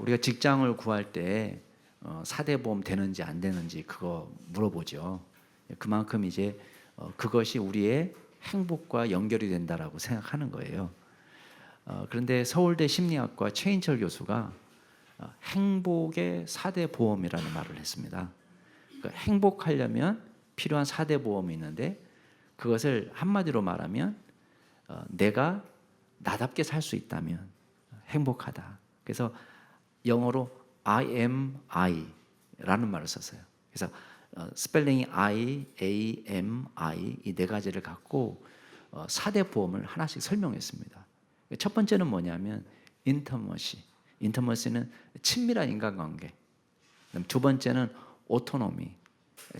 우리가 직장을 구할 때 4대 보험 되는지 안 되는지 그거 물어보죠. 그만큼 이제 그것이 우리의 행복과 연결이 된다라고 생각하는 거예요. 그런데 서울대 심리학과 최인철 교수가 행복의 4대 보험이라는 말을 했습니다. 그러니까 행복하려면 필요한 4대 보험이 있는데 그것을 한마디로 말하면 내가 나답게 살 수 있다면 행복하다. 그래서 영어로 I am I라는 말을 썼어요. 그래서 스펠링이 I, A, M, I 이 네 가지를 갖고 4대 보험을 하나씩 설명했습니다. 첫 번째는 뭐냐면 인터머시. 인터머시는 친밀한 인간관계. 두 번째는 오토노미,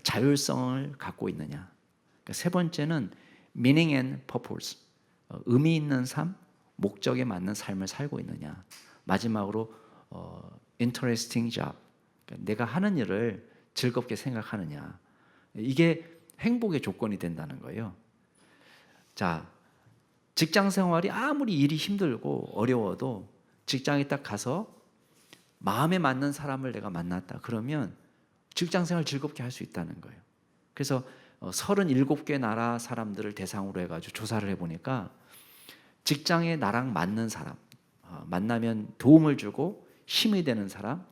자율성을 갖고 있느냐. 세 번째는 meaning and purpose, 의미 있는 삶, 목적에 맞는 삶을 살고 있느냐. 마지막으로 interesting job, 내가 하는 일을 즐겁게 생각하느냐. 이게 행복의 조건이 된다는 거예요. 자, 직장 생활이 아무리 일이 힘들고 어려워도 직장에 딱 가서 마음에 맞는 사람을 내가 만났다 그러면 직장 생활 즐겁게 할 수 있다는 거예요. 그래서 37개 나라 사람들을 대상으로 해가지고 조사를 해보니까 직장에 나랑 맞는 사람, 만나면 도움을 주고 힘이 되는 사람,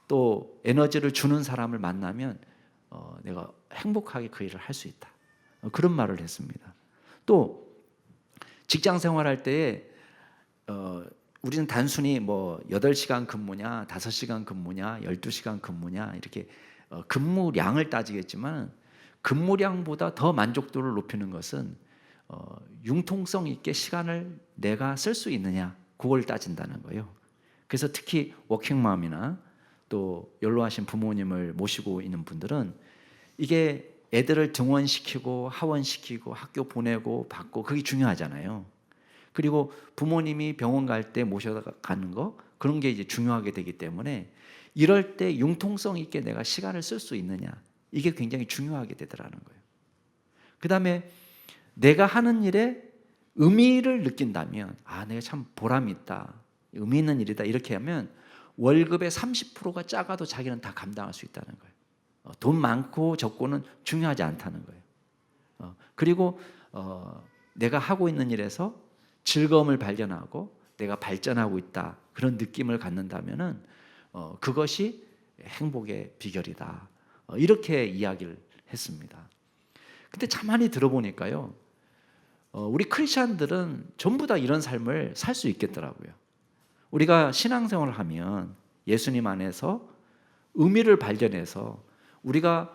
또 에너지를 주는 사람을 만나면 내가 행복하게 그 일을 할 수 있다. 그런 말을 했습니다. 또 직장 생활할 때에 우리는 단순히 뭐 8시간 근무냐, 5시간 근무냐, 12시간 근무냐 이렇게 근무량을 따지겠지만 근무량보다 더 만족도를 높이는 것은 융통성 있게 시간을 내가 쓸 수 있느냐 그걸 따진다는 거예요. 그래서 특히 워킹맘이나 또 연로하신 부모님을 모시고 있는 분들은 이게 애들을 등원시키고 하원시키고 학교 보내고 받고 그게 중요하잖아요. 그리고 부모님이 병원 갈 때 모셔가는 거 그런 게 이제 중요하게 되기 때문에 이럴 때 융통성 있게 내가 시간을 쓸 수 있느냐 이게 굉장히 중요하게 되더라는 거예요. 그 다음에 내가 하는 일에 의미를 느낀다면 내가 참 보람이 있다, 의미 있는 일이다 이렇게 하면 월급의 30%가 작아도 자기는 다 감당할 수 있다는 거예요. 돈 많고 적고는 중요하지 않다는 거예요. 그리고 내가 하고 있는 일에서 즐거움을 발견하고 내가 발전하고 있다 그런 느낌을 갖는다면은 그것이 행복의 비결이다. 이렇게 이야기를 했습니다. 근데 가만히 들어보니까요, 우리 크리스천들은 전부 다 이런 삶을 살 수 있겠더라고요. 우리가 신앙생활을 하면 예수님 안에서 의미를 발견해서 우리가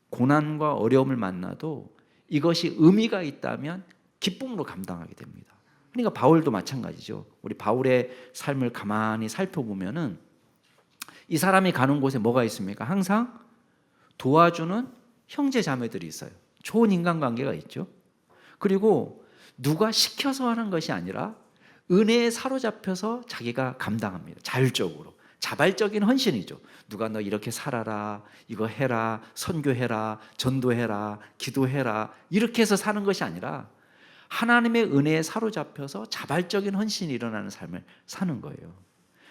고난과 어려움을 만나도 이것이 의미가 있다면 기쁨으로 감당하게 됩니다. 그러니까 바울도 마찬가지죠. 우리 바울의 삶을 가만히 살펴보면은 이 사람이 가는 곳에 뭐가 있습니까? 항상 도와주는 형제 자매들이 있어요. 좋은 인간관계가 있죠. 그리고 누가 시켜서 하는 것이 아니라 은혜에 사로잡혀서 자기가 감당합니다. 자율적으로. 자발적인 헌신이죠. 누가 너 이렇게 살아라, 이거 해라, 선교해라, 전도해라, 기도해라 이렇게 해서 사는 것이 아니라 하나님의 은혜에 사로잡혀서 자발적인 헌신이 일어나는 삶을 사는 거예요.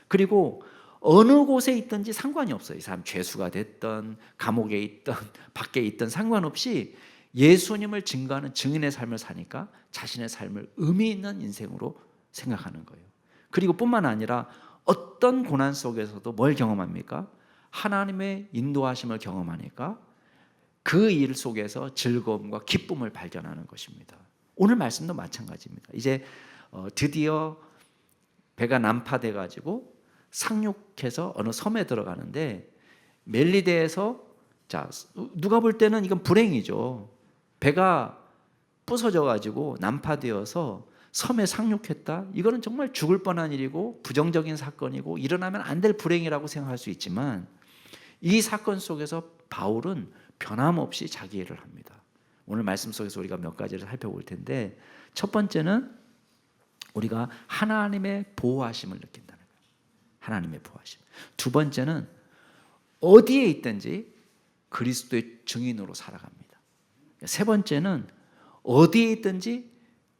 그리고 어느 곳에 있든지 상관이 없어요. 이 사람 죄수가 됐든 감옥에 있든 밖에 있든 상관없이 예수님을 증거하는 증인의 삶을 사니까 자신의 삶을 의미 있는 인생으로 생각하는 거예요. 그리고 뿐만 아니라 어떤 고난 속에서도 뭘 경험합니까? 하나님의 인도하심을 경험하니까 그 일 속에서 즐거움과 기쁨을 발견하는 것입니다. 오늘 말씀도 마찬가지입니다. 이제 드디어 배가 난파돼 가지고 상륙해서 어느 섬에 들어가는데 멜리데에서 자 누가 볼 때는 이건 불행이죠. 배가 부서져 가지고 난파되어서 섬에 상륙했다. 이거는 정말 죽을 뻔한 일이고 부정적인 사건이고 일어나면 안 될 불행이라고 생각할 수 있지만 이 사건 속에서 바울은 변함없이 자기 일을 합니다. 오늘 말씀 속에서 우리가 몇 가지를 살펴볼 텐데 첫 번째는 우리가 하나님의 보호하심을 느낀다는 거예요. 하나님의 보호하심. 두 번째는 어디에 있든지 그리스도의 증인으로 살아갑니다. 세 번째는 어디에 있든지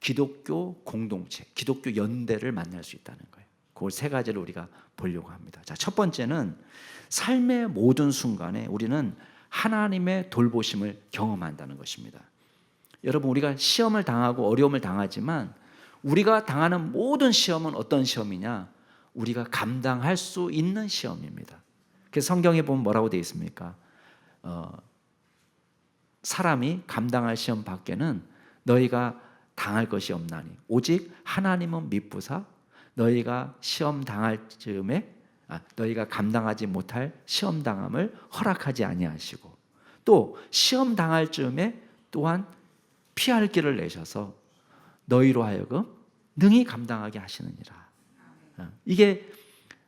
기독교 공동체, 기독교 연대를 만날 수 있다는 거예요. 그 세 가지를 우리가 보려고 합니다. 자, 첫 번째는 삶의 모든 순간에 우리는 하나님의 돌보심을 경험한다는 것입니다. 여러분, 우리가 시험을 당하고 어려움을 당하지만 우리가 당하는 모든 시험은 어떤 시험이냐? 우리가 감당할 수 있는 시험입니다. 그래서 성경에 보면 뭐라고 되어 있습니까? 사람이 감당할 시험 밖에는 너희가 당할 것이 없나니 오직 하나님은 미쁘사 너희가 시험 당할 즈음에 너희가 감당하지 못할 시험 당함을 허락하지 아니하시고 또 시험 당할 즈음에 또한 피할 길을 내셔서 너희로 하여금 능히 감당하게 하시느니라. 이게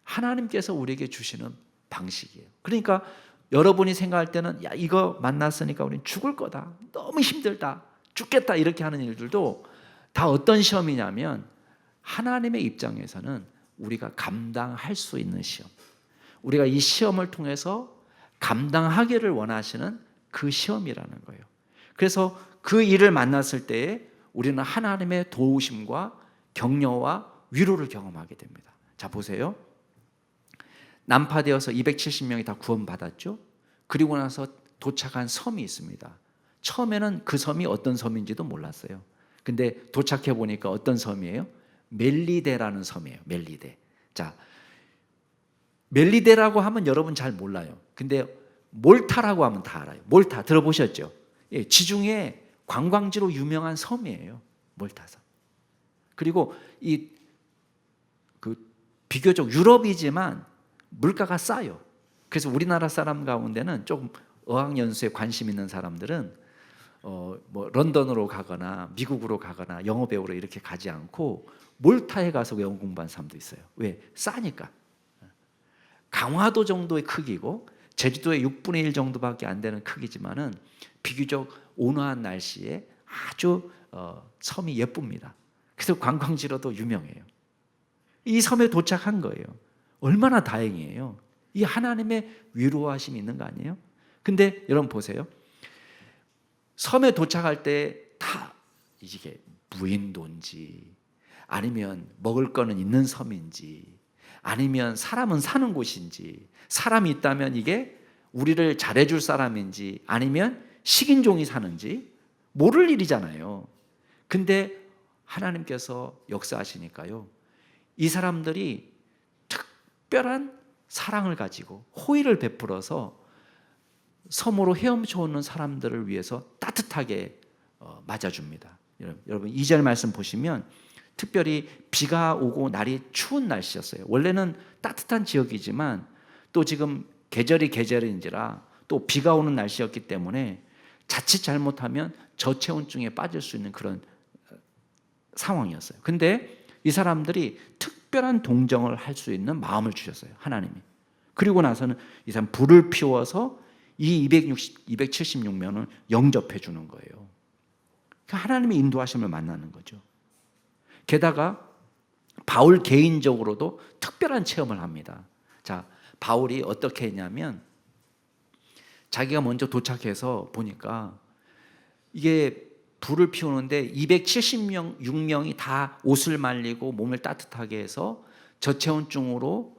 하나님께서 우리에게 주시는 방식이에요. 그러니까 여러분이 생각할 때는 야, 이거 만났으니까 우린 죽을 거다, 너무 힘들다, 죽겠다 이렇게 하는 일들도 다 어떤 시험이냐면 하나님의 입장에서는 우리가 감당할 수 있는 시험, 우리가 이 시험을 통해서 감당하기를 원하시는 그 시험이라는 거예요. 그래서 그 일을 만났을 때에 우리는 하나님의 도우심과 격려와 위로를 경험하게 됩니다. 자, 보세요. 난파되어서 270명이 다 구원받았죠. 그리고 나서 도착한 섬이 있습니다. 처음에는 그 섬이 어떤 섬인지도 몰랐어요. 근데 도착해 보니까 어떤 섬이에요? 멜리데라는 섬이에요. 멜리데. 자, 멜리데라고 하면 여러분 잘 몰라요. 근데 몰타라고 하면 다 알아요. 몰타 들어보셨죠? 예, 지중해 관광지로 유명한 섬이에요. 몰타섬. 그리고 비교적 유럽이지만 물가가 싸요. 그래서 우리나라 사람 가운데는 조금 어학연수에 관심 있는 사람들은 뭐 런던으로 가거나 미국으로 가거나 영어 배우러 이렇게 가지 않고 몰타에 가서 영어 공부하는 사람도 있어요. 왜? 싸니까. 강화도 정도의 크기고 제주도의 6분의 1 정도밖에 안 되는 크기지만은 비교적 온화한 날씨에 아주 섬이 예쁩니다. 그래서 관광지로도 유명해요. 이 섬에 도착한 거예요. 얼마나 다행이에요. 이 하나님의 위로하심이 있는 거 아니에요? 근데 여러분 보세요. 섬에 도착할 때 다 이게 무인도인지 아니면 먹을 거는 있는 섬인지 아니면 사람은 사는 곳인지 사람이 있다면 이게 우리를 잘해줄 사람인지 아니면 식인종이 사는지 모를 일이잖아요. 근데 하나님께서 역사하시니까요. 이 사람들이 특별한 사랑을 가지고 호의를 베풀어서 섬으로 헤엄쳐 오는 사람들을 위해서 따뜻하게 맞아줍니다. 여러분 2절 말씀 보시면 특별히 비가 오고 날이 추운 날씨였어요. 원래는 따뜻한 지역이지만 또 지금 계절인지라 또 비가 오는 날씨였기 때문에 자칫 잘못하면 저체온증에 빠질 수 있는 그런 상황이었어요. 근데 이 사람들이 특별한 동정을 할 수 있는 마음을 주셨어요. 하나님이. 그리고 나서는 이 사람 불을 피워서 이 276명을 영접해 주는 거예요. 하나님의 인도하심을 만나는 거죠. 게다가 바울 개인적으로도 특별한 체험을 합니다. 자, 바울이 어떻게 했냐면 자기가 먼저 도착해서 보니까 이게 불을 피우는데 276명이 다 옷을 말리고 몸을 따뜻하게 해서 저체온증으로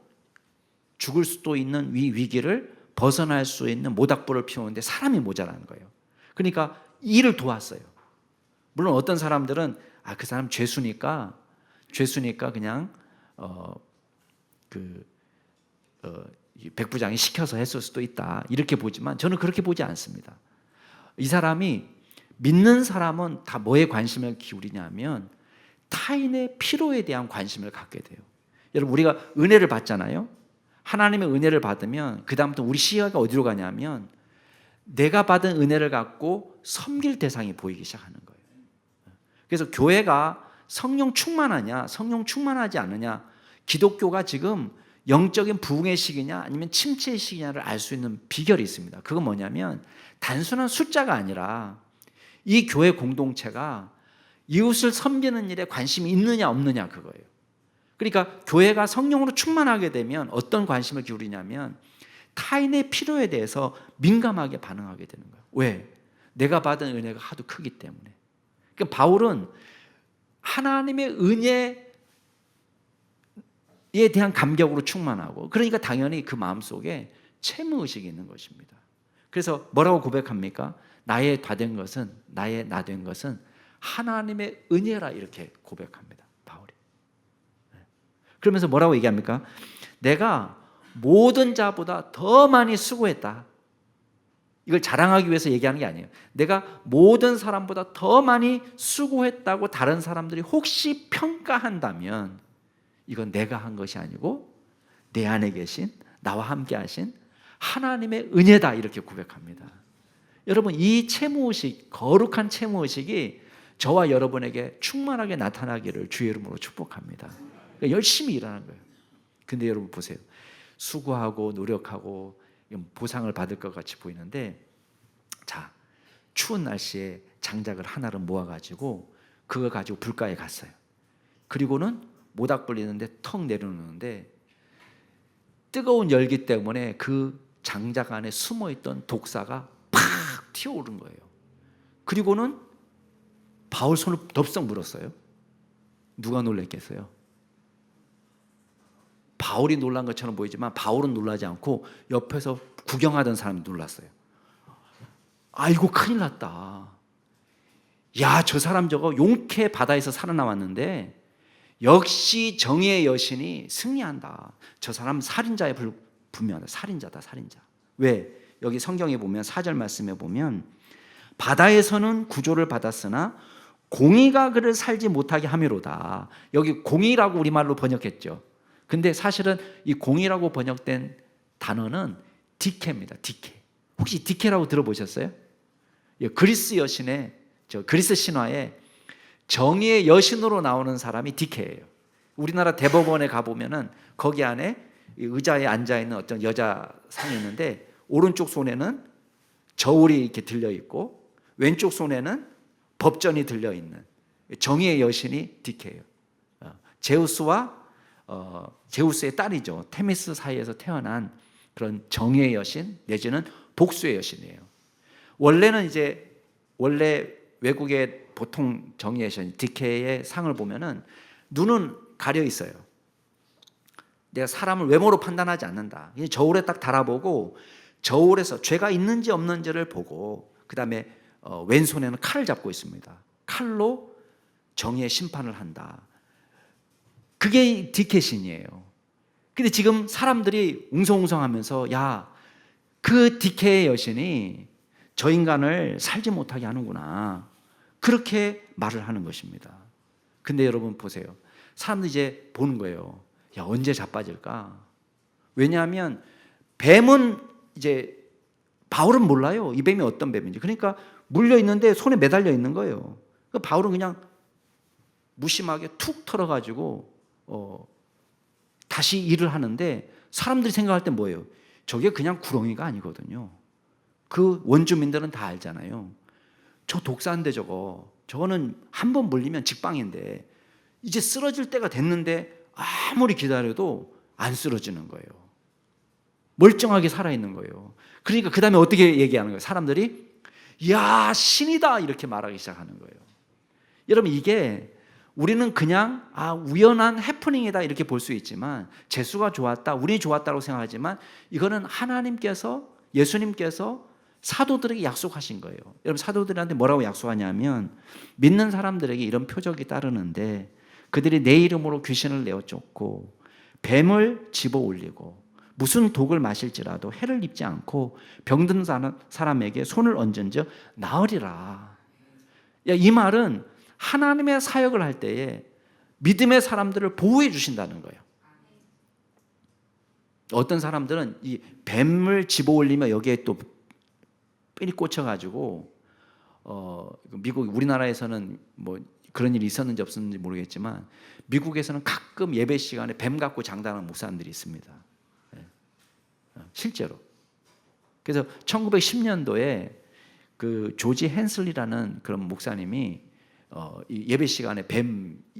죽을 수도 있는 위기를 벗어날 수 있는 모닥불을 피우는데 사람이 모자라는 거예요. 그러니까 일을 도왔어요. 물론 어떤 사람들은 그 사람 죄수니까 그냥 백부장이 시켜서 했을 수도 있다 이렇게 보지만 저는 그렇게 보지 않습니다. 이 사람이 믿는 사람은 다 뭐에 관심을 기울이냐면 타인의 필요에 대한 관심을 갖게 돼요. 여러분 우리가 은혜를 받잖아요. 하나님의 은혜를 받으면 그 다음부터 우리 시야가 어디로 가냐면 내가 받은 은혜를 갖고 섬길 대상이 보이기 시작하는 거예요. 그래서 교회가 성령 충만하냐 성령 충만하지 않느냐 기독교가 지금 영적인 부흥의 시기냐 아니면 침체의 시기냐를 알 수 있는 비결이 있습니다. 그건 뭐냐면 단순한 숫자가 아니라 이 교회 공동체가 이웃을 섬기는 일에 관심이 있느냐 없느냐 그거예요. 그러니까 교회가 성령으로 충만하게 되면 어떤 관심을 기울이냐면 타인의 필요에 대해서 민감하게 반응하게 되는 거예요. 왜? 내가 받은 은혜가 하도 크기 때문에. 그러니까 바울은 하나님의 은혜 대한 감격으로 충만하고, 그러니까 당연히 그 마음속에 채무의식이 있는 것입니다. 그래서 뭐라고 고백합니까? 나의 다 된 것은, 나의 나 된 것은 하나님의 은혜라, 이렇게 고백합니다, 바울이. 그러면서 뭐라고 얘기합니까? 내가 모든 자보다 더 많이 수고했다. 이걸 자랑하기 위해서 얘기하는 게 아니에요. 내가 모든 사람보다 더 많이 수고했다고 다른 사람들이 혹시 평가한다면 이건 내가 한 것이 아니고 내 안에 계신, 나와 함께 하신 하나님의 은혜다, 이렇게 고백합니다. 여러분, 이 채무의식, 거룩한 채무의식이 저와 여러분에게 충만하게 나타나기를 주의 이름으로 축복합니다. 그러니까 열심히 일하는 거예요. 근데 여러분 보세요. 수고하고 노력하고 보상을 받을 것 같이 보이는데, 자, 추운 날씨에 장작을 하나를 모아가지고 그거 가지고 불가에 갔어요. 그리고는 모닥 불리는데 턱 내려놓는데 뜨거운 열기 때문에 그 장작 안에 숨어있던 독사가 팍 튀어오른 거예요. 그리고는 바울 손을 덥석 물었어요. 누가 놀랬겠어요? 바울이 놀란 것처럼 보이지만 바울은 놀라지 않고 옆에서 구경하던 사람이 놀랐어요. 아이고, 큰일 났다. 야, 저 사람 저거 용케 바다에서 살아남았는데 역시 정의의 여신이 승리한다. 저 사람 살인자에 분명하다. 살인자다, 살인자. 왜? 여기 성경에 보면 4절 말씀에 보면 바다에서는 구조를 받았으나 공의가 그를 살지 못하게 함이로다. 여기 공의라고 우리말로 번역했죠. 근데 사실은 이 공의라고 번역된 단어는 디케입니다. 디케. 혹시 디케라고 들어보셨어요? 그리스 여신의, 그리스 신화에 정의의 여신으로 나오는 사람이 디케예요. 우리나라 대법원에 가보면은 거기 안에 의자에 앉아있는 어떤 여자 상이 있는데 오른쪽 손에는 저울이 이렇게 들려있고 왼쪽 손에는 법전이 들려있는 정의의 여신이 디케예요. 제우스의 딸이죠. 테미스 사이에서 태어난 그런 정의의 여신 내지는 복수의 여신이에요. 원래 외국의 보통 정의의 여신 디케의 상을 보면은 눈은 가려 있어요. 내가 사람을 외모로 판단하지 않는다. 저울에 딱 달아보고 저울에서 죄가 있는지 없는지를 보고 그 다음에 왼손에는 칼을 잡고 있습니다. 칼로 정의의 심판을 한다. 그게 디케신이에요. 근데 지금 사람들이 웅성웅성하면서 야, 그 디케의 여신이 저 인간을 살지 못하게 하는구나, 그렇게 말을 하는 것입니다. 근데 여러분 보세요. 사람들이 이제 보는 거예요. 야, 언제 자빠질까? 왜냐하면 뱀은 이제 바울은 몰라요. 이 뱀이 어떤 뱀인지. 그러니까 물려 있는데 손에 매달려 있는 거예요. 바울은 그냥 무심하게 툭 털어가지고 다시 일을 하는데 사람들이 생각할 때 뭐예요? 저게 그냥 구렁이가 아니거든요. 그 원주민들은 다 알잖아요. 저 독사인데 저거는 한 번 물리면 직방인데 이제 쓰러질 때가 됐는데 아무리 기다려도 안 쓰러지는 거예요. 멀쩡하게 살아있는 거예요. 그러니까 그 다음에 어떻게 얘기하는 거예요? 사람들이 야, 신이다, 이렇게 말하기 시작하는 거예요. 여러분, 이게 우리는 그냥 우연한 해프닝이다 이렇게 볼 수 있지만, 재수가 좋았다, 운이 좋았다고 생각하지만 이거는 하나님께서, 예수님께서 사도들에게 약속하신 거예요. 여러분, 사도들한테 뭐라고 약속하냐면 믿는 사람들에게 이런 표적이 따르는데 그들이 내 이름으로 귀신을 내어 쫓고 뱀을 집어 올리고 무슨 독을 마실지라도 해를 입지 않고 병든 사람에게 손을 얹은즉 나으리라. 이 말은 하나님의 사역을 할 때에 믿음의 사람들을 보호해 주신다는 거예요. 어떤 사람들은 이 뱀을 집어 올리면 여기에 또 삘이 꽂혀가지고 미국, 우리나라에서는 뭐 그런 일이 있었는지 없었는지 모르겠지만 미국에서는 가끔 예배 시간에 뱀 갖고 장담하는 목사님들이 있습니다. 실제로. 그래서 1910년도에 그 조지 헨슬리라는 그런 목사님이 이 예배 시간에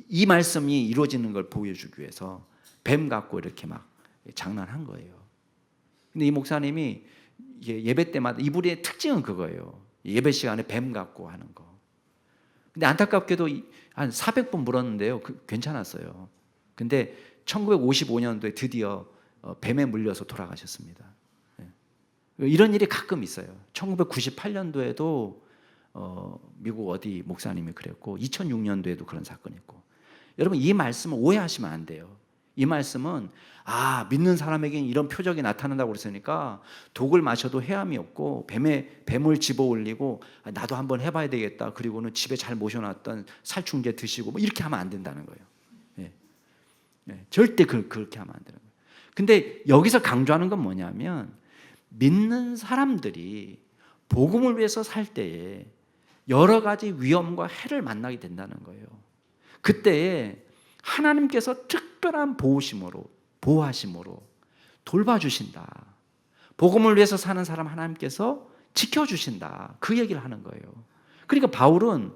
이 말씀이 이루어지는 걸 보여주기 위해서 뱀 갖고 이렇게 막 장난한 거예요. 근데 이 목사님이 예배 때마다 이분의 특징은 그거예요. 예배 시간에 뱀 갖고 하는 거. 근데 안타깝게도 한 400번 물었는데요. 괜찮았어요. 근데 1955년도에 드디어 뱀에 물려서 돌아가셨습니다. 이런 일이 가끔 있어요. 1998년도에도 미국 어디 목사님이 그랬고 2006년도에도 그런 사건이 있고. 여러분 이 말씀을 오해하시면 안 돼요. 이 말씀은 믿는 사람에게는 이런 표적이 나타난다고 그랬으니까 독을 마셔도 해함이 없고 뱀을 집어 올리고 나도 한번 해봐야 되겠다. 그리고는 집에 잘 모셔놨던 살충제 드시고 뭐 이렇게 하면 안 된다는 거예요. 절대 그렇게 하면 안 되는 거예요. 근데 여기서 강조하는 건 뭐냐면 믿는 사람들이 복음을 위해서 살 때에 여러 가지 위험과 해를 만나게 된다는 거예요. 그때에 하나님께서 특별한 보호하심으로 돌봐주신다. 복음을 위해서 사는 사람 하나님께서 지켜주신다. 그 얘기를 하는 거예요. 그러니까 바울은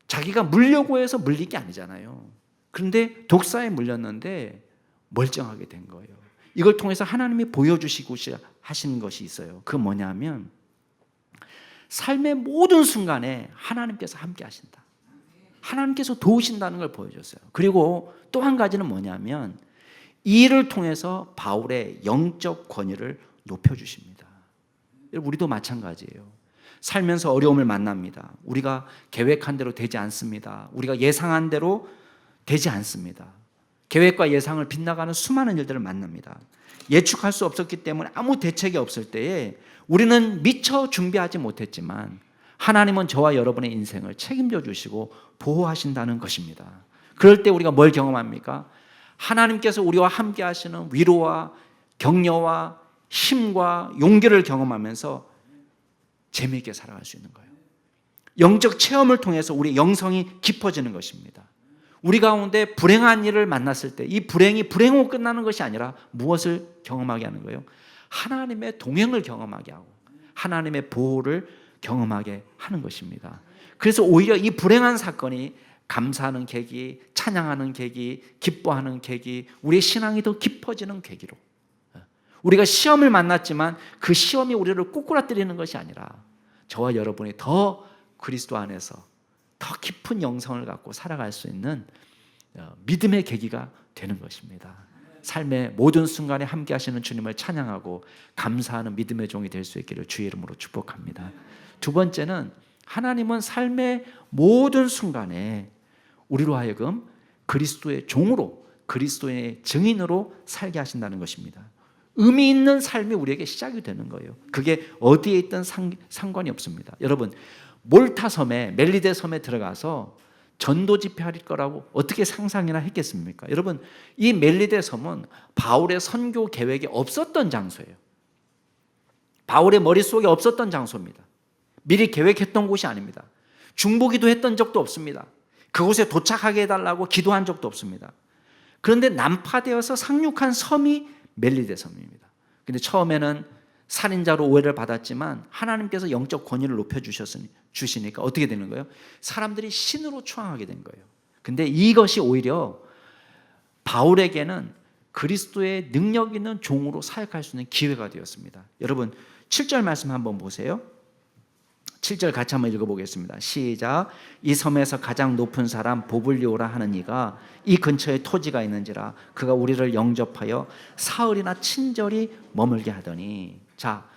자기가 물려고 해서 물린 게 아니잖아요. 그런데 독사에 물렸는데 멀쩡하게 된 거예요. 이걸 통해서 하나님이 보여주시고 하시는 것이 있어요. 그건 뭐냐면 삶의 모든 순간에 하나님께서 함께 하신다. 하나님께서 도우신다는 걸 보여줬어요. 그리고 또 한 가지는 뭐냐면 이 일을 통해서 바울의 영적 권위를 높여주십니다. 우리도 마찬가지예요. 살면서 어려움을 만납니다. 우리가 계획한 대로 되지 않습니다. 우리가 예상한 대로 되지 않습니다. 계획과 예상을 빗나가는 수많은 일들을 만납니다. 예측할 수 없었기 때문에 아무 대책이 없을 때에 우리는 미처 준비하지 못했지만 하나님은 저와 여러분의 인생을 책임져 주시고 보호하신다는 것입니다. 그럴 때 우리가 뭘 경험합니까? 하나님께서 우리와 함께 하시는 위로와 격려와 힘과 용기를 경험하면서 재미있게 살아갈 수 있는 거예요. 영적 체험을 통해서 우리 영성이 깊어지는 것입니다. 우리 가운데 불행한 일을 만났을 때 이 불행이 불행으로 끝나는 것이 아니라 무엇을 경험하게 하는 거예요? 하나님의 동행을 경험하게 하고 하나님의 보호를 경험하게 하는 것입니다. 그래서 오히려 이 불행한 사건이 감사하는 계기, 찬양하는 계기, 기뻐하는 계기, 우리의 신앙이 더 깊어지는 계기로, 우리가 시험을 만났지만 그 시험이 우리를 꼬꾸라뜨리는 것이 아니라 저와 여러분이 더 그리스도 안에서 더 깊은 영성을 갖고 살아갈 수 있는 믿음의 계기가 되는 것입니다. 삶의 모든 순간에 함께 하시는 주님을 찬양하고 감사하는 믿음의 종이 될 수 있기를 주의 이름으로 축복합니다. 두 번째는 하나님은 삶의 모든 순간에 우리로 하여금 그리스도의 종으로, 그리스도의 증인으로 살게 하신다는 것입니다. 의미 있는 삶이 우리에게 시작이 되는 거예요. 그게 어디에 있든 상관이 없습니다. 여러분, 몰타 섬에, 멜리데 섬에 들어가서 전도 집회할 거라고 어떻게 상상이나 했겠습니까? 여러분, 이 멜리데 섬은 바울의 선교 계획에 없었던 장소예요. 바울의 머릿속에 없었던 장소입니다. 미리 계획했던 곳이 아닙니다. 중보기도 했던 적도 없습니다. 그곳에 도착하게 해달라고 기도한 적도 없습니다. 그런데 난파되어서 상륙한 섬이 멜리데 섬입니다. 근데 처음에는 살인자로 오해를 받았지만 하나님께서 영적 권위를 높여주시니까 어떻게 되는 거예요? 사람들이 신으로 추앙하게 된 거예요. 근데 이것이 오히려 바울에게는 그리스도의 능력 있는 종으로 사역할 수 있는 기회가 되었습니다. 여러분 7절 말씀 한번 보세요. 7절 같이 한번 읽어보겠습니다. 시작. 이 섬에서 가장 높은 사람 보블리오라 하는 이가 이 근처에 토지가 있는지라 그가 우리를 영접하여 사흘이나 친절히 머물게 하더니. 자,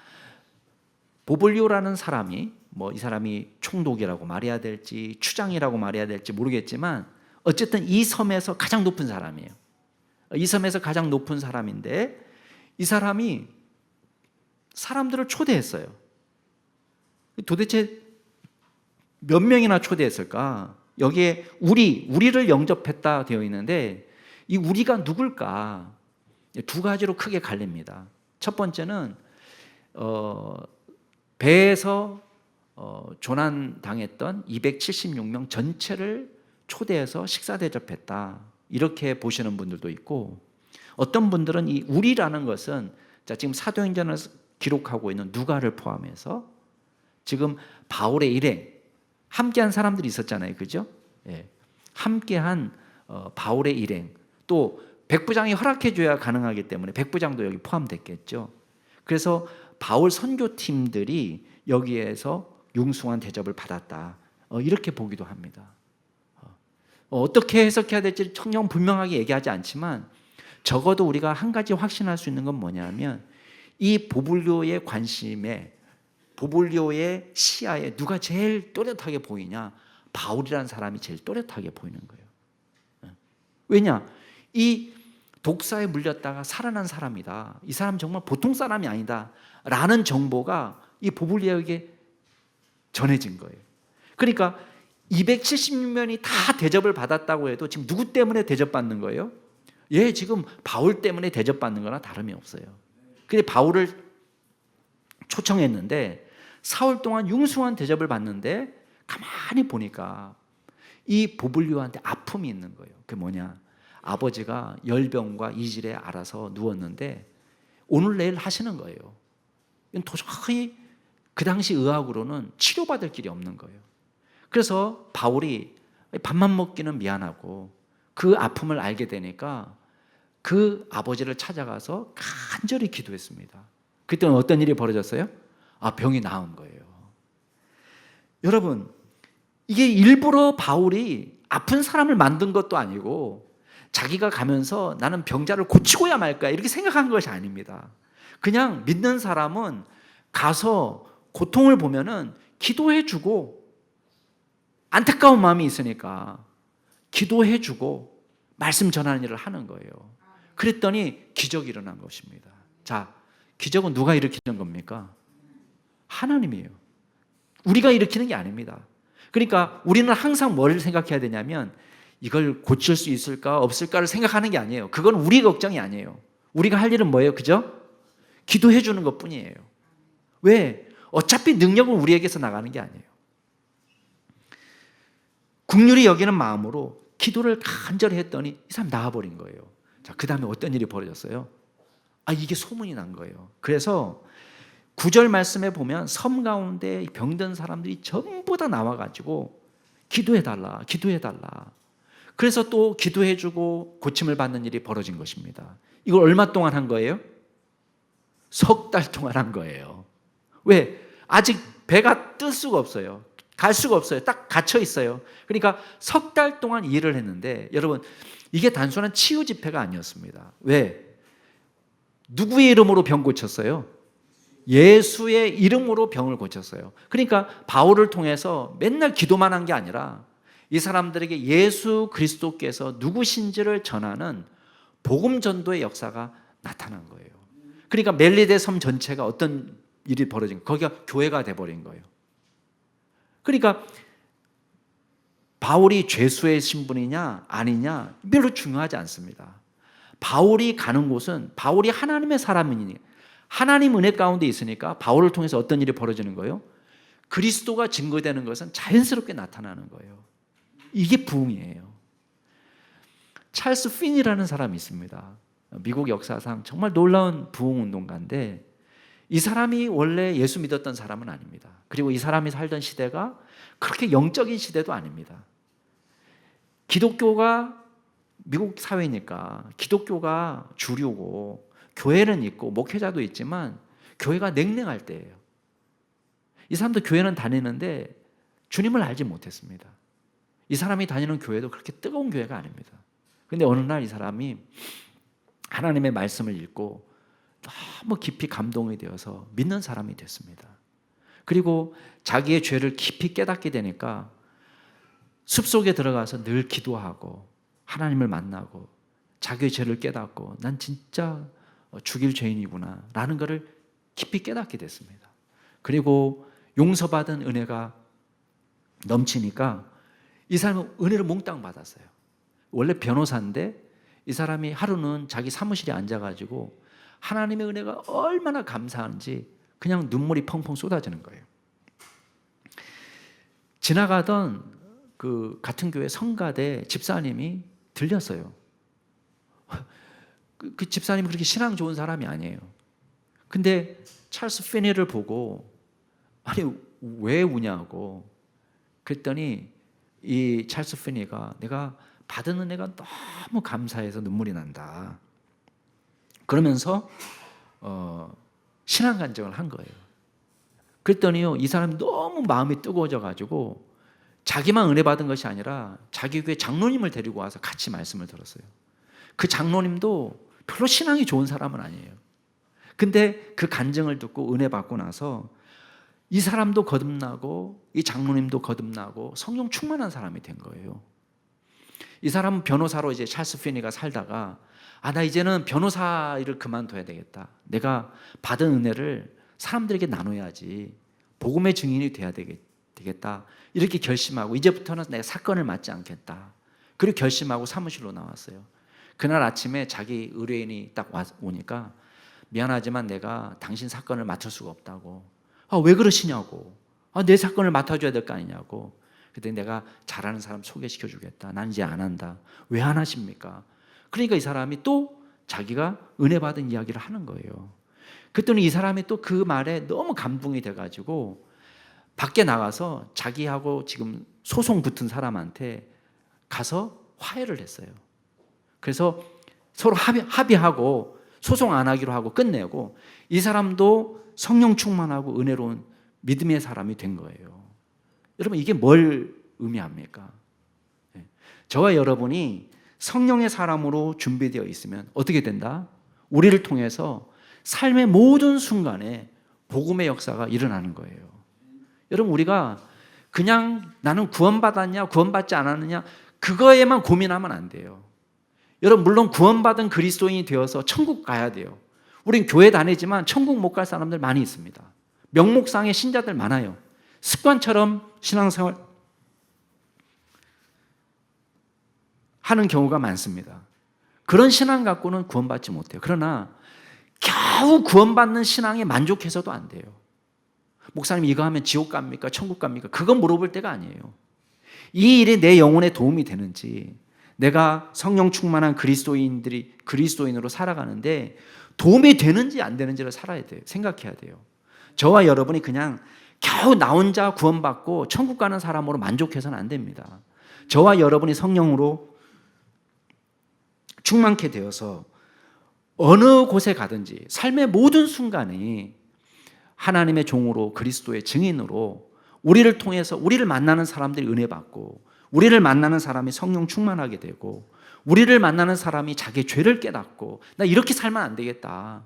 보블리오라는 사람이 이 사람이 총독이라고 말해야 될지 추장이라고 말해야 될지 모르겠지만 어쨌든 이 섬에서 가장 높은 사람이에요. 이 섬에서 가장 높은 사람인데 이 사람이 사람들을 초대했어요. 도대체 몇 명이나 초대했을까? 여기에 우리를 영접했다 되어 있는데 이 우리가 누굴까? 두 가지로 크게 갈립니다. 첫 번째는 배에서 조난당했던 276명 전체를 초대해서 식사 대접했다. 이렇게 보시는 분들도 있고 어떤 분들은 이 우리라는 것은 지금 사도행전을 기록하고 있는 누가를 포함해서 지금 바울의 일행 함께한 사람들이 있었잖아요, 그죠? 예. 함께한 바울의 일행 또 백부장이 허락해줘야 가능하기 때문에 백부장도 여기 포함됐겠죠. 그래서 바울 선교팀들이 여기에서 융숭한 대접을 받았다. 이렇게 보기도 합니다. 어떻게 해석해야 될지 청정 분명하게 얘기하지 않지만 적어도 우리가 한 가지 확신할 수 있는 건 뭐냐면 이 보불료의 관심에 보불료의 시야에 누가 제일 또렷하게 보이냐? 바울이라는 사람이 제일 또렷하게 보이는 거예요. 왜냐? 이 독사에 물렸다가 살아난 사람이다. 이 사람 정말 보통 사람이 아니다. 라는 정보가 이 보불료에게 전해진 거예요. 그러니까 276명이 다 대접을 받았다고 해도 지금 누구 때문에 대접받는 거예요? 예, 지금 바울 때문에 대접받는 거나 다름이 없어요. 근데 바울을 초청했는데 사흘 동안 융숭한 대접을 받는데 가만히 보니까 이 보불료한테 아픔이 있는 거예요. 그게 뭐냐? 아버지가 열병과 이질에 앓아서 누웠는데 오늘 내일 하시는 거예요. 이건 도저히 그 당시 의학으로는 치료받을 길이 없는 거예요. 그래서 바울이 밥만 먹기는 미안하고 그 아픔을 알게 되니까 그 아버지를 찾아가서 간절히 기도했습니다. 그때는 어떤 일이 벌어졌어요? 병이 나은 거예요. 여러분, 이게 일부러 바울이 아픈 사람을 만든 것도 아니고 자기가 가면서 나는 병자를 고치고야 말까 이렇게 생각한 것이 아닙니다. 그냥 믿는 사람은 가서 고통을 보면은 기도해주고 안타까운 마음이 있으니까 기도해주고 말씀 전하는 일을 하는 거예요. 그랬더니 기적이 일어난 것입니다. 자, 기적은 누가 일으키는 겁니까? 하나님이에요. 우리가 일으키는 게 아닙니다. 그러니까 우리는 항상 뭘 생각해야 되냐면 이걸 고칠 수 있을까 없을까를 생각하는 게 아니에요. 그건 우리 걱정이 아니에요. 우리가 할 일은 뭐예요? 그죠? 기도해 주는 것뿐이에요. 왜? 어차피 능력은 우리에게서 나가는 게 아니에요. 긍휼히 여기는 마음으로 기도를 간절히 했더니 이 사람 나아버린 거예요. 자, 그 다음에 어떤 일이 벌어졌어요? 이게 소문이 난 거예요. 그래서 9절 말씀에 보면 섬 가운데 병든 사람들이 전부 다 나와가지고 기도해달라, 기도해달라. 그래서 또 기도해주고 고침을 받는 일이 벌어진 것입니다. 이걸 얼마 동안 한 거예요? 석 달 동안 한 거예요. 왜? 아직 배가 뜰 수가 없어요. 갈 수가 없어요. 딱 갇혀 있어요. 그러니까 석 달 동안 일을 했는데 여러분 이게 단순한 치유 집회가 아니었습니다. 왜? 누구의 이름으로 병 고쳤어요? 예수의 이름으로 병을 고쳤어요. 그러니까 바울을 통해서 맨날 기도만 한 게 아니라 이 사람들에게 예수 그리스도께서 누구신지를 전하는 복음 전도의 역사가 나타난 거예요. 그러니까 멜리데 섬 전체가 어떤 일이 벌어진 거예요? 거기가 교회가 돼버린 거예요. 그러니까 바울이 죄수의 신분이냐 아니냐 별로 중요하지 않습니다. 바울이 가는 곳은 바울이 하나님의 사람이니 하나님 은혜 가운데 있으니까 바울을 통해서 어떤 일이 벌어지는 거예요? 그리스도가 증거되는 것은 자연스럽게 나타나는 거예요. 이게 부흥이에요. 찰스 핀이라는 사람이 있습니다. 미국 역사상 정말 놀라운 부흥운동가인데 이 사람이 원래 예수 믿었던 사람은 아닙니다. 그리고 이 사람이 살던 시대가 그렇게 영적인 시대도 아닙니다. 기독교가 미국 사회니까 기독교가 주류고 교회는 있고 목회자도 있지만 교회가 냉랭할 때예요. 이 사람도 교회는 다니는데 주님을 알지 못했습니다. 이 사람이 다니는 교회도 그렇게 뜨거운 교회가 아닙니다. 그런데 어느 날 이 사람이 하나님의 말씀을 읽고 너무 깊이 감동이 되어서 믿는 사람이 됐습니다. 그리고 자기의 죄를 깊이 깨닫게 되니까 숲속에 들어가서 늘 기도하고 하나님을 만나고 자기의 죄를 깨닫고 난 진짜 죽일 죄인이구나 라는 것을 깊이 깨닫게 됐습니다. 그리고 용서받은 은혜가 넘치니까 이 사람은 은혜를 몽땅 받았어요. 원래 변호사인데 이 사람이 하루는 자기 사무실에 앉아가지고 하나님의 은혜가 얼마나 감사한지 그냥 눈물이 펑펑 쏟아지는 거예요. 지나가던 그 같은 교회 성가대 집사님이 들렸어요. 그 집사님이 그렇게 신앙 좋은 사람이 아니에요. 근데 찰스 피니를 보고 아니 왜 우냐고 그랬더니 이 찰스 피니가 내가 받은 은혜가 너무 감사해서 눈물이 난다. 그러면서 신앙 간증을 한 거예요. 그랬더니요 이 사람이 너무 마음이 뜨거워져 가지고 자기만 은혜 받은 것이 아니라 자기 교회 장로님을 데리고 와서 같이 말씀을 들었어요. 그 장로님도 별로 신앙이 좋은 사람은 아니에요. 근데 그 간증을 듣고 은혜 받고 나서 이 사람도 거듭나고 이 장로님도 거듭나고 성령 충만한 사람이 된 거예요. 이 사람은 변호사로 이제 찰스 피니가 살다가 나 이제는 변호사 일을 그만둬야 되겠다. 내가 받은 은혜를 사람들에게 나눠야지. 복음의 증인이 돼야 되겠다. 이렇게 결심하고 이제부터는 내가 사건을 맡지 않겠다. 그리고 결심하고 사무실로 나왔어요. 그날 아침에 자기 의뢰인이 딱 오니까 미안하지만 내가 당신 사건을 맡을 수가 없다고. 왜 그러시냐고. 내 사건을 맡아줘야 될 거 아니냐고. 그때 내가 잘하는 사람 소개시켜 주겠다. 난 이제 안 한다. 왜 안 하십니까? 그러니까 이 사람이 또 자기가 은혜 받은 이야기를 하는 거예요. 그랬더니 이 사람이 또 그 말에 너무 감동이 돼가지고 밖에 나가서 자기하고 지금 소송 붙은 사람한테 가서 화해를 했어요. 그래서 서로 합의하고 소송 안 하기로 하고 끝내고 이 사람도 성령 충만하고 은혜로운 믿음의 사람이 된 거예요. 여러분 이게 뭘 의미합니까? 저와 여러분이 성령의 사람으로 준비되어 있으면 어떻게 된다? 우리를 통해서 삶의 모든 순간에 복음의 역사가 일어나는 거예요. 여러분 우리가 그냥 나는 구원받았냐 구원받지 않았느냐 그거에만 고민하면 안 돼요. 여러분 물론 구원받은 그리스도인이 되어서 천국 가야 돼요. 우린 교회 다니지만 천국 못 갈 사람들 많이 있습니다. 명목상의 신자들 많아요. 습관처럼 신앙생활 하는 경우가 많습니다. 그런 신앙 갖고는 구원받지 못해요. 그러나 겨우 구원받는 신앙에 만족해서도 안 돼요. 목사님 이거 하면 지옥 갑니까? 천국 갑니까? 그건 물어볼 때가 아니에요. 이 일이 내 영혼에 도움이 되는지 내가 성령 충만한 그리스도인으로 살아가는데 도움이 되는지 안 되는지를 살아야 돼요. 생각해야 돼요. 저와 여러분이 그냥 겨우 나 혼자 구원받고 천국 가는 사람으로 만족해서는 안 됩니다. 저와 여러분이 성령으로 충만케 되어서 어느 곳에 가든지 삶의 모든 순간이 하나님의 종으로 그리스도의 증인으로 우리를 통해서 우리를 만나는 사람들이 은혜 받고 우리를 만나는 사람이 성령 충만하게 되고 우리를 만나는 사람이 자기의 죄를 깨닫고 나 이렇게 살면 안 되겠다.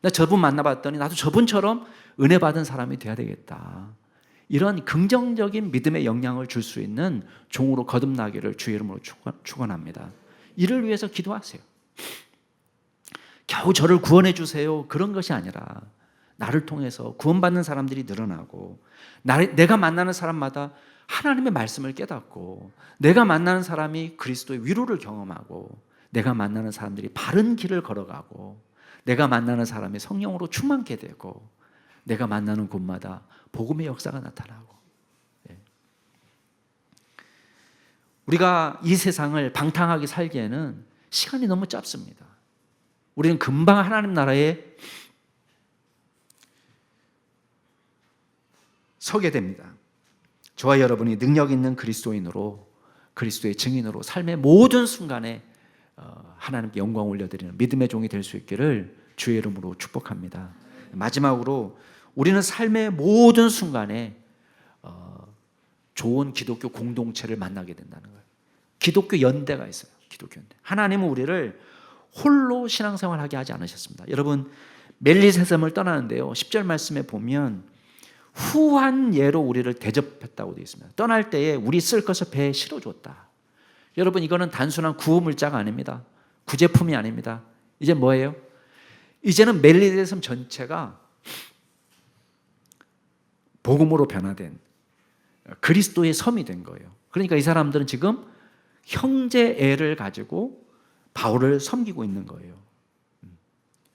나 저분 만나봤더니 나도 저분처럼 은혜 받은 사람이 돼야 되겠다. 이런 긍정적인 믿음의 영향을 줄 수 있는 종으로 거듭나기를 주의 이름으로 축원합니다. 이를 위해서 기도하세요. 겨우 저를 구원해 주세요. 그런 것이 아니라 나를 통해서 구원받는 사람들이 늘어나고 내가 만나는 사람마다 하나님의 말씀을 깨닫고 내가 만나는 사람이 그리스도의 위로를 경험하고 내가 만나는 사람들이 바른 길을 걸어가고 내가 만나는 사람이 성령으로 충만케 되고 내가 만나는 곳마다 복음의 역사가 나타나고 우리가 이 세상을 방탕하게 살기에는 시간이 너무 짧습니다. 우리는 금방 하나님 나라에 서게 됩니다. 저와 여러분이 능력 있는 그리스도인으로 그리스도의 증인으로 삶의 모든 순간에 하나님께 영광 올려드리는 믿음의 종이 될 수 있기를 주의 이름으로 축복합니다. 마지막으로 우리는 삶의 모든 순간에 좋은 기독교 공동체를 만나게 된다는 거예요. 기독교 연대가 있어요. 기독교 연대. 하나님은 우리를 홀로 신앙생활하게 하지 않으셨습니다. 여러분 멜리세셈을 떠나는데요. 10절 말씀에 보면 후한 예로 우리를 대접했다고 되어 있습니다. 떠날 때에 우리 쓸 것을 배에 실어줬다. 여러분 이거는 단순한 구호물자가 아닙니다. 구제품이 아닙니다. 이제 뭐예요? 이제는 멜리세셈 전체가 복음으로 변화된 그리스도의 섬이 된 거예요. 그러니까 이 사람들은 지금 형제애를 가지고 바울을 섬기고 있는 거예요.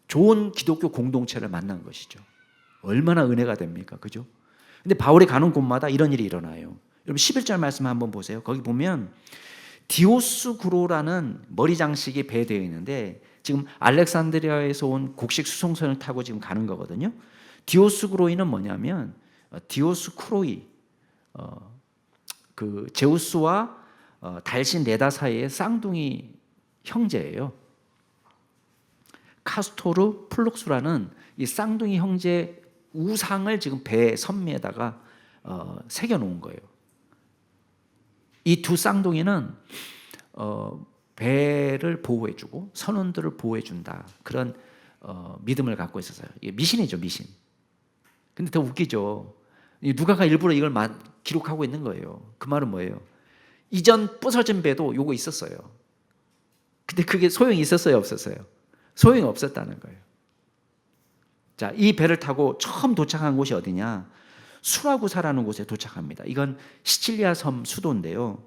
좋은 기독교 공동체를 만난 것이죠. 얼마나 은혜가 됩니까? 그죠? 근데 바울이 가는 곳마다 이런 일이 일어나요. 여러분 11절 말씀 한번 보세요. 거기 보면 디오스구로라는 머리 장식이 배에 되어 있는데 지금 알렉산드리아에서 온 곡식 수송선을 타고 지금 가는 거거든요. 디오스구로이는 뭐냐면 디오스쿠로이 그 제우스와 달신 레다 사이의 쌍둥이 형제예요. 카스토르 플룩스라는 이 쌍둥이 형제 우상을 지금 배 선미에다가 새겨 놓은 거예요. 이 두 쌍둥이는 배를 보호해주고 선원들을 보호해준다. 그런 믿음을 갖고 있었어요. 이게 미신이죠, 미신. 근데 더 웃기죠. 누가가 일부러 이걸 기록하고 있는 거예요. 그 말은 뭐예요? 이전 부서진 배도 요거 있었어요. 근데 그게 소용이 있었어요, 없었어요? 소용이 없었다는 거예요. 자, 이 배를 타고 처음 도착한 곳이 어디냐? 수라구사라는 곳에 도착합니다. 이건 시칠리아 섬 수도인데요.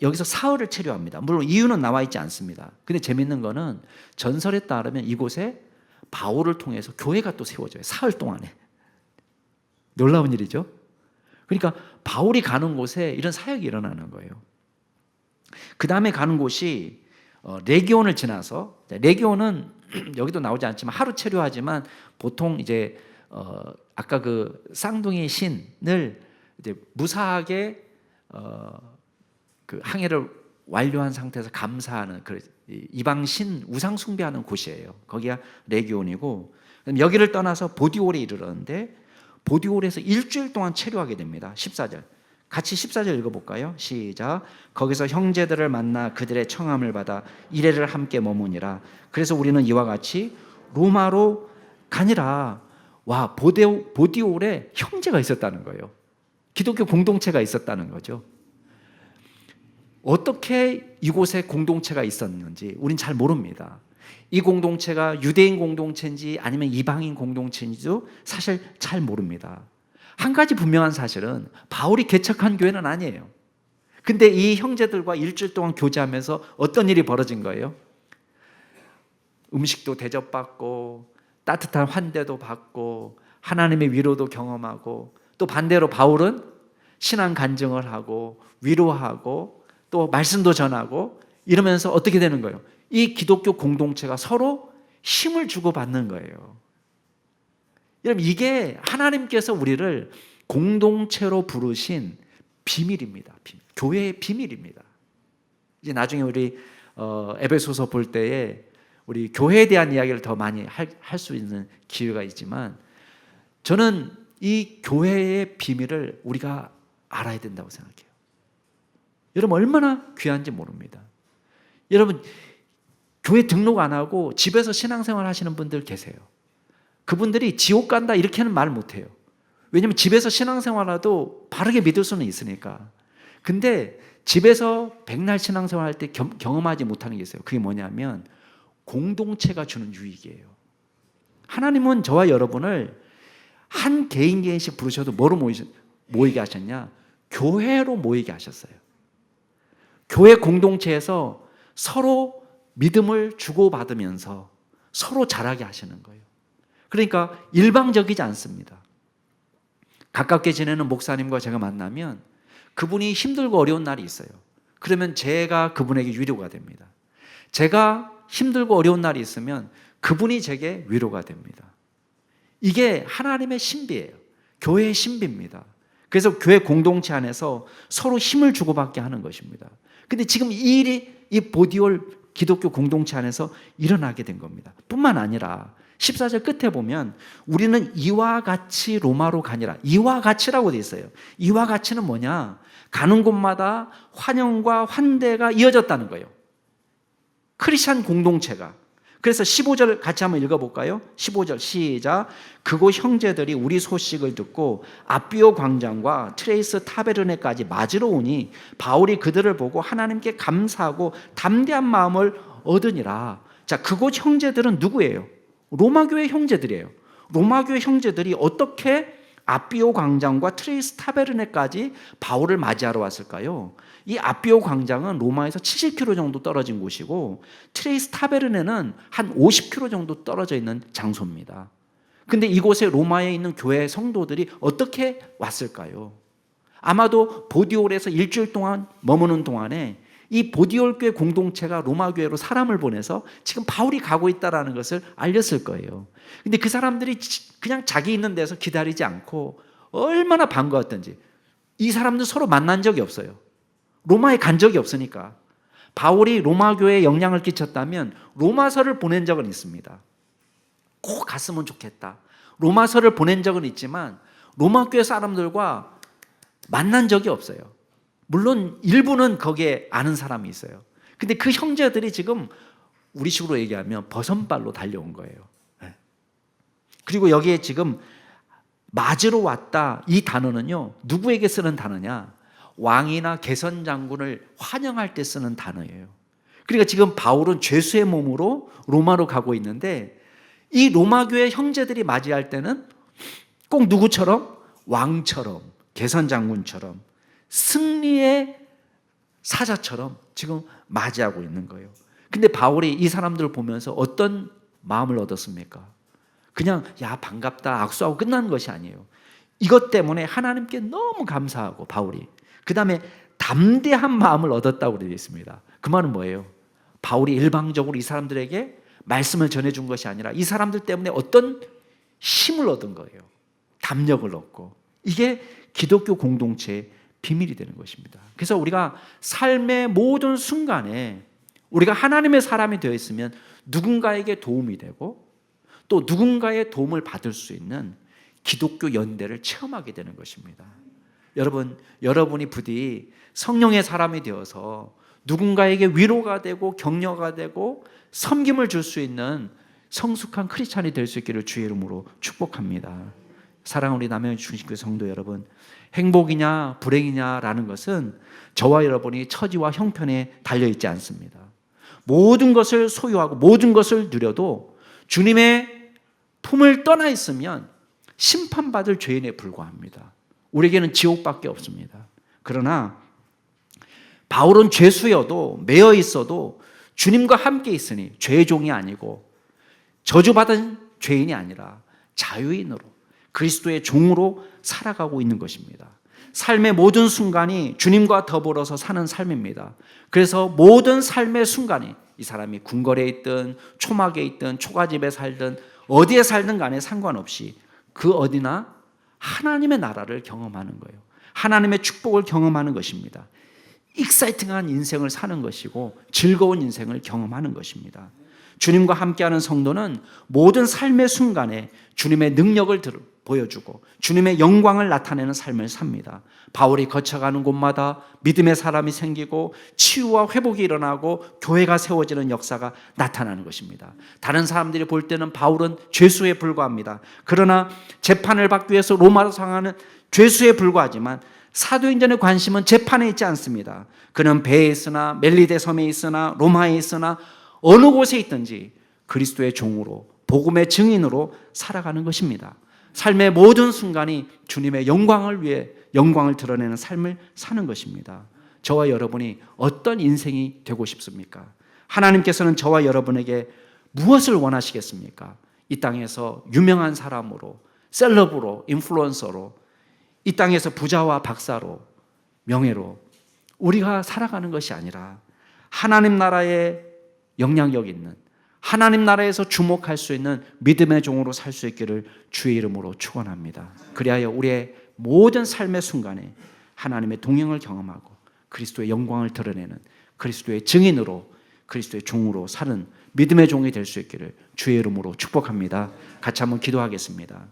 여기서 사흘을 체류합니다. 물론 이유는 나와 있지 않습니다. 근데 재밌는 거는 전설에 따르면 이곳에 바울을 통해서 교회가 또 세워져요. 사흘 동안에. 놀라운 일이죠. 그러니까 바울이 가는 곳에 이런 사역이 일어나는 거예요. 그 다음에 가는 곳이 레기온을 지나서, 레기온은 여기도 나오지 않지만 하루 체류하지만 보통 이제 아까 그 쌍둥이 신을 이제 무사하게 그 항해를 완료한 상태에서 감사하는 그 이방 신 우상 숭배하는 곳이에요. 거기가 레기온이고, 여기를 떠나서 보디올에 이르렀는데 보디올에서 일주일 동안 체류하게 됩니다. 14절. 같이 14절 읽어볼까요? 시작. 거기서 형제들을 만나 그들의 청함을 받아 이레를 함께 머무니라. 그래서 우리는 이와 같이 로마로 가니라. 와, 보디올에 형제가 있었다는 거예요. 기독교 공동체가 있었다는 거죠. 어떻게 이곳에 공동체가 있었는지 우린 잘 모릅니다. 이 공동체가 유대인 공동체인지 아니면 이방인 공동체인지도 사실 잘 모릅니다. 한 가지 분명한 사실은 바울이 개척한 교회는 아니에요. 근데 이 형제들과 일주일 동안 교제하면서 어떤 일이 벌어진 거예요? 음식도 대접받고 따뜻한 환대도 받고 하나님의 위로도 경험하고, 또 반대로 바울은 신앙 간증을 하고 위로하고 또 말씀도 전하고 이러면서 어떻게 되는 거예요? 이 기독교 공동체가 서로 힘을 주고받는 거예요. 여러분, 이게 하나님께서 우리를 공동체로 부르신 비밀입니다. 비밀. 교회의 비밀입니다. 이제 나중에 우리 에베소서 볼 때에 우리 교회에 대한 이야기를 더 많이 할 수 있는 기회가 있지만, 저는 이 교회의 비밀을 우리가 알아야 된다고 생각해요. 여러분, 얼마나 귀한지 모릅니다. 여러분, 교회 등록 안 하고 집에서 신앙생활 하시는 분들 계세요. 그분들이 지옥 간다 이렇게는 말 못해요. 왜냐하면 집에서 신앙생활해도 바르게 믿을 수는 있으니까. 근데 집에서 백날 신앙생활 할 때 경험하지 못하는 게 있어요. 그게 뭐냐면 공동체가 주는 유익이에요. 하나님은 저와 여러분을 한 개인씩 부르셔도 뭐로 모이게 하셨냐? 교회로 모이게 하셨어요. 교회 공동체에서 서로 믿음을 주고받으면서 서로 자라게 하시는 거예요. 그러니까 일방적이지 않습니다. 가깝게 지내는 목사님과 제가 만나면 그분이 힘들고 어려운 날이 있어요. 그러면 제가 그분에게 위로가 됩니다. 제가 힘들고 어려운 날이 있으면 그분이 제게 위로가 됩니다. 이게 하나님의 신비예요. 교회의 신비입니다. 그래서 교회 공동체 안에서 서로 힘을 주고받게 하는 것입니다. 근데 지금 이 일이 이 보디올 기독교 공동체 안에서 일어나게 된 겁니다. 뿐만 아니라 14절 끝에 보면 우리는 이와 같이 로마로 가니라. 이와 같이라고 돼 있어요. 이와 같이는 뭐냐? 가는 곳마다 환영과 환대가 이어졌다는 거예요. 크리스찬 공동체가. 그래서 15절 같이 한번 읽어볼까요? 15절 시작. 그곳 형제들이 우리 소식을 듣고 아비오 광장과 트레이스 타베르네까지 맞으러 오니 바울이 그들을 보고 하나님께 감사하고 담대한 마음을 얻으니라. 자, 그곳 형제들은 누구예요? 로마교회 형제들이에요. 로마교회 형제들이 어떻게 아비오 광장과 트레이스 타베르네까지 바울을 맞이하러 왔을까요? 이 아비오 광장은 로마에서 70km 정도 떨어진 곳이고 트레이스 타베르네는 한 50km 정도 떨어져 있는 장소입니다. 근데 이곳에 로마에 있는 교회 성도들이 어떻게 왔을까요? 아마도 보디올에서 일주일 동안 머무는 동안에 이 보디올 교회 공동체가 로마 교회로 사람을 보내서 지금 바울이 가고 있다는 것을 알렸을 거예요. 근데 그 사람들이 그냥 자기 있는 데서 기다리지 않고 얼마나 반가웠던지. 이 사람들 서로 만난 적이 없어요. 로마에 간 적이 없으니까. 바울이 로마 교회에 영향을 끼쳤다면 로마서를 보낸 적은 있습니다. 꼭 갔으면 좋겠다. 로마서를 보낸 적은 있지만 로마 교회 사람들과 만난 적이 없어요. 물론 일부는 거기에 아는 사람이 있어요. 근데 그 형제들이 지금 우리식으로 얘기하면 버선발로 달려온 거예요. 그리고 여기에 지금 맞으러 왔다, 이 단어는요, 누구에게 쓰는 단어냐? 왕이나 개선 장군을 환영할 때 쓰는 단어예요. 그러니까 지금 바울은 죄수의 몸으로 로마로 가고 있는데, 이 로마 교회 형제들이 맞이할 때는 꼭 누구처럼? 왕처럼, 개선 장군처럼, 승리의 사자처럼 지금 맞이하고 있는 거예요. 근데 바울이 이 사람들을 보면서 어떤 마음을 얻었습니까? 그냥 야 반갑다 악수하고 끝나는 것이 아니에요. 이것 때문에 하나님께 너무 감사하고 바울이 그 다음에 담대한 마음을 얻었다고 되어 있습니다. 그 말은 뭐예요? 바울이 일방적으로 이 사람들에게 말씀을 전해준 것이 아니라 이 사람들 때문에 어떤 힘을 얻은 거예요. 담력을 얻고. 이게 기독교 공동체의 비밀이 되는 것입니다. 그래서 우리가 삶의 모든 순간에 우리가 하나님의 사람이 되어 있으면 누군가에게 도움이 되고 또 누군가의 도움을 받을 수 있는 기독교 연대를 체험하게 되는 것입니다. 여러분이 부디 성령의 사람이 되어서 누군가에게 위로가 되고 격려가 되고 섬김을 줄 수 있는 성숙한 크리스찬이 될 수 있기를 주의 이름으로 축복합니다. 사랑하는 우리 남양주 중심교회 성도 여러분, 행복이냐 불행이냐라는 것은 저와 여러분이 처지와 형편에 달려있지 않습니다. 모든 것을 소유하고 모든 것을 누려도 주님의 품을 떠나 있으면 심판받을 죄인에 불과합니다. 우리에게는 지옥밖에 없습니다. 그러나 바울은 죄수여도 매여 있어도 주님과 함께 있으니 죄의 종이 아니고 저주받은 죄인이 아니라 자유인으로 그리스도의 종으로 살아가고 있는 것입니다. 삶의 모든 순간이 주님과 더불어서 사는 삶입니다. 그래서 모든 삶의 순간이 이 사람이 궁궐에 있든 초막에 있든 초가집에 살든 어디에 살든 간에 상관없이 그 어디나 하나님의 나라를 경험하는 거예요. 하나님의 축복을 경험하는 것입니다. 익사이팅한 인생을 사는 것이고 즐거운 인생을 경험하는 것입니다. 주님과 함께하는 성도는 모든 삶의 순간에 주님의 능력을 보여주고 주님의 영광을 나타내는 삶을 삽니다. 바울이 거쳐가는 곳마다 믿음의 사람이 생기고 치유와 회복이 일어나고 교회가 세워지는 역사가 나타나는 것입니다. 다른 사람들이 볼 때는 바울은 죄수에 불과합니다. 그러나 재판을 받기 위해서 로마로 향하는 죄수에 불과하지만 사도행전의 관심은 재판에 있지 않습니다. 그는 배에 있으나 멜리데 섬에 있으나 로마에 있으나 어느 곳에 있든지 그리스도의 종으로 복음의 증인으로 살아가는 것입니다. 삶의 모든 순간이 주님의 영광을 위해 영광을 드러내는 삶을 사는 것입니다. 저와 여러분이 어떤 인생이 되고 싶습니까? 하나님께서는 저와 여러분에게 무엇을 원하시겠습니까? 이 땅에서 유명한 사람으로, 셀럽으로, 인플루언서로, 이 땅에서 부자와 박사로, 명예로 우리가 살아가는 것이 아니라 하나님 나라의 영향력 있는, 하나님 나라에서 주목할 수 있는 믿음의 종으로 살 수 있기를 주의 이름으로 축원합니다. 그리하여 우리의 모든 삶의 순간에 하나님의 동행을 경험하고 그리스도의 영광을 드러내는 그리스도의 증인으로, 그리스도의 종으로 사는 믿음의 종이 될 수 있기를 주의 이름으로 축복합니다. 같이 한번 기도하겠습니다.